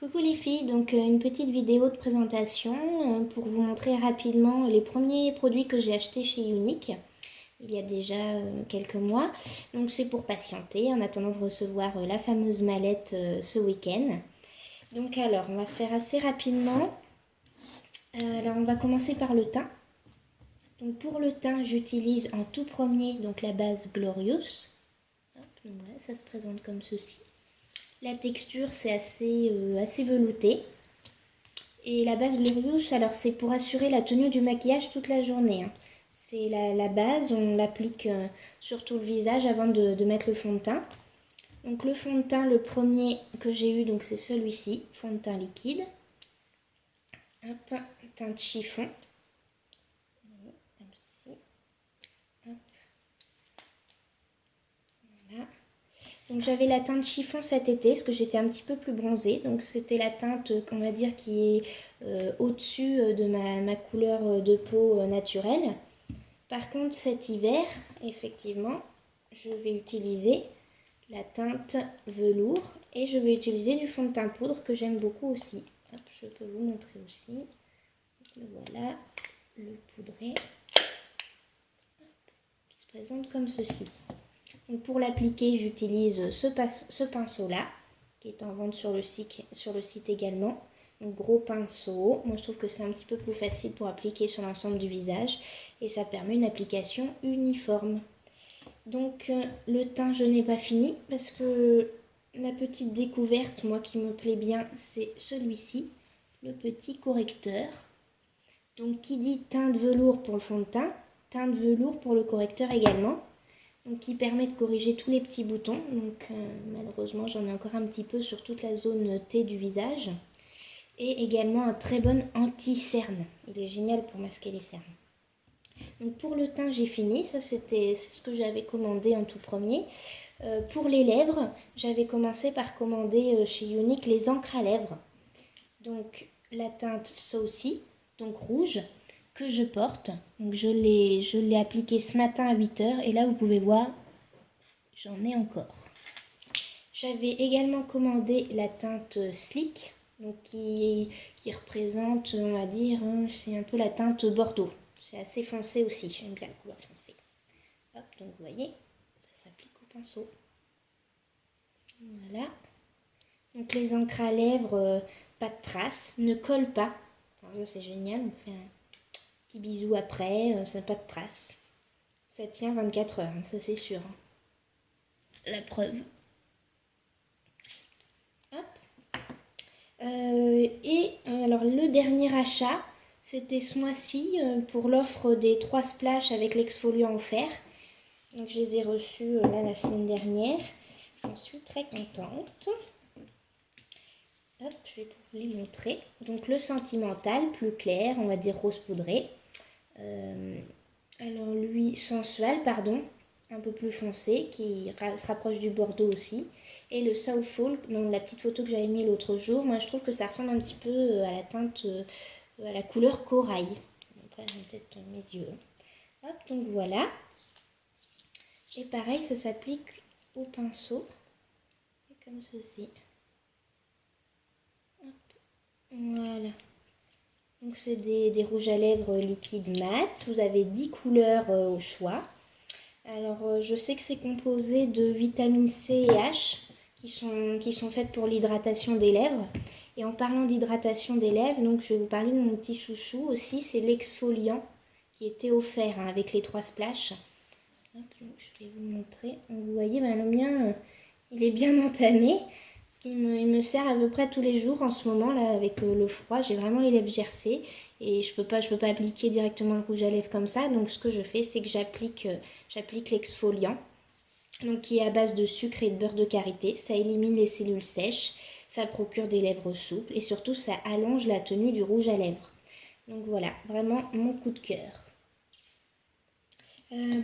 Coucou les filles, donc une petite vidéo de présentation pour vous montrer rapidement les premiers produits que j'ai achetés chez Younique il y a déjà quelques mois. Donc c'est pour patienter en attendant de recevoir la fameuse mallette ce week-end. Donc alors on va faire assez rapidement. Alors on va commencer par le teint. Donc pour le teint j'utilise en tout premier donc la base Glorious. Hop, donc voilà, ça se présente comme ceci. La texture c'est assez velouté. Et la base Glorious, alors c'est pour assurer la tenue du maquillage toute la journée. C'est la base, on l'applique sur tout le visage avant de mettre le fond de teint. Donc le fond de teint, le premier que j'ai eu, donc c'est celui-ci, fond de teint liquide. Hop, teinte chiffon. Comme ceci. Hop. Voilà. Donc j'avais la teinte chiffon cet été parce que j'étais un petit peu plus bronzée. Donc c'était la teinte qu'on va dire qui est au-dessus de ma couleur de peau naturelle. Par contre cet hiver, effectivement, je vais utiliser la teinte velours et je vais utiliser du fond de teint poudre que j'aime beaucoup aussi. Hop, je peux vous montrer aussi. Le voilà, le poudré, qui se présente comme ceci. Donc pour l'appliquer, j'utilise ce pinceau-là, qui est en vente sur le site également. Donc gros pinceau, moi je trouve que c'est un petit peu plus facile pour appliquer sur l'ensemble du visage et ça permet une application uniforme. Donc le teint je n'ai pas fini parce que la petite découverte, moi qui me plaît bien, c'est celui-ci, le petit correcteur. Donc qui dit teint de velours pour le fond de teint de velours pour le correcteur également. Donc qui permet de corriger tous les petits boutons. Donc malheureusement j'en ai encore un petit peu sur toute la zone T du visage. Et également un très bon anti-cerne. Il est génial pour masquer les cernes. Donc pour le teint j'ai fini, ça c'est ce que j'avais commandé en tout premier. Pour les lèvres, j'avais commencé par commander chez Younique les encres à lèvres. Donc la teinte Saucy, donc rouge, que je porte. Donc je l'ai appliqué ce matin à 8 h et là vous pouvez voir, j'en ai encore. J'avais également commandé la teinte Slick, donc qui représente, on va dire, c'est un peu la teinte Bordeaux. C'est assez foncé aussi, j'aime bien la couleur foncée. Hop, donc vous voyez, ça s'applique au pinceau. Voilà. Donc les encres à lèvres, pas de traces, ne collent pas. Alors ça c'est génial, on fait un petit bisou après, ça n'a pas de traces. Ça tient 24 heures, ça c'est sûr. La preuve. Hop. Alors le dernier achat, c'était ce mois-ci pour l'offre des 3 splashes avec l'exfoliant offert. Donc je les ai reçus là la semaine dernière. J'en suis très contente. Hop, je vais vous les montrer. Donc le sentimental, plus clair, on va dire rose poudré. Alors lui, sensual, pardon, un peu plus foncé, qui se rapproche du Bordeaux aussi. Et le Southfall, donc la petite photo que j'avais mis l'autre jour, moi je trouve que ça ressemble un petit peu à la teinte, à la couleur corail. Après, j'ai peut-être mes yeux. Hop, donc voilà. Et pareil, ça s'applique au pinceau, comme ceci. Hop, voilà. Donc c'est des rouges à lèvres liquides mat. Vous avez 10 couleurs au choix. Alors je sais que c'est composé de vitamine C et H qui sont faites pour l'hydratation des lèvres. Et en parlant d'hydratation des lèvres, donc je vais vous parler de mon petit chouchou aussi, c'est l'exfoliant qui était offert avec les 3 splashes. Hop, donc je vais vous montrer. Donc, vous voyez, ben, le mien, il est bien entamé. Il me sert à peu près tous les jours en ce moment là avec le froid. J'ai vraiment les lèvres gercées et je peux pas appliquer directement le rouge à lèvres comme ça. Donc ce que je fais, c'est que j'applique l'exfoliant, donc qui est à base de sucre et de beurre de karité. Ça élimine les cellules sèches, ça procure des lèvres souples et surtout ça allonge la tenue du rouge à lèvres. Donc voilà, vraiment mon coup de cœur.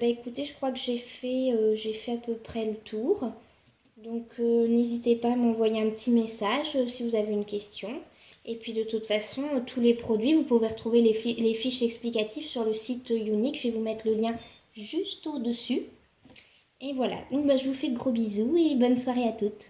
Écoutez, je crois que j'ai fait à peu près le tour. Donc n'hésitez pas à m'envoyer un petit message si vous avez une question. Et puis de toute façon, tous les produits, vous pouvez retrouver les fiches explicatives sur le site Younique. Je vais vous mettre le lien juste au-dessus. Et voilà, donc je vous fais de gros bisous et bonne soirée à toutes.